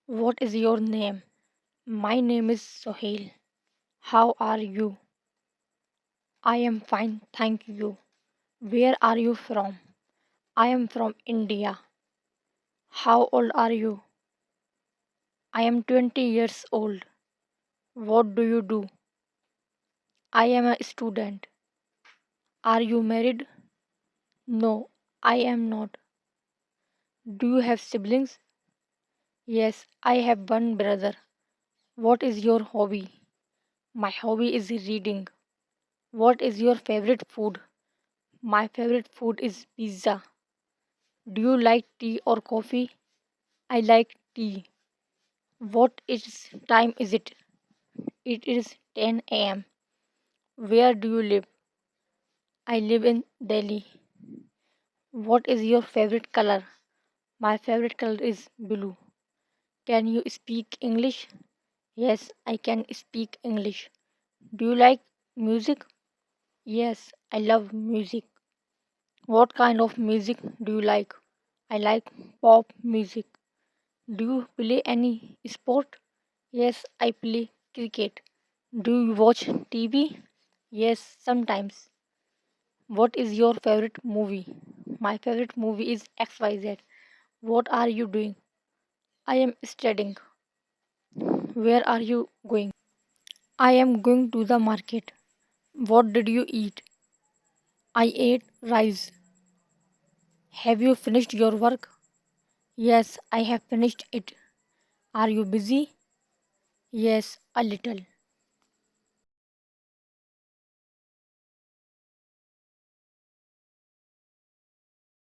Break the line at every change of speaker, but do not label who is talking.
What is your name? My name is Sohail. How are you? I am fine, thank you. Where are you from? I am from India. How old are you? I am 20 years old. What do you do? I am a student. Are you married? No, I am not. Do you have siblings? Yes, I have one brother. What is your hobby? My hobby is reading. What is your favorite food? My favorite food is pizza. Do you like tea or coffee? I like tea. What is time is it? It is 10 a.m. Where do you live? I live in Delhi. What is your favorite color? My favorite color is blue. Can you speak English? Yes, I can speak English. Do you like music? Yes, I love music. What kind of music do you like? I like pop music. Do you play any sport? Yes, I play cricket. Do you watch TV? Yes, sometimes. What is your favorite movie? My favorite movie is XYZ. What are you doing? I am studying. Where are you going? I am going to the market. What did you eat? I ate rice. Have you finished your work? Yes, I have finished it. Are you busy? Yes, a little.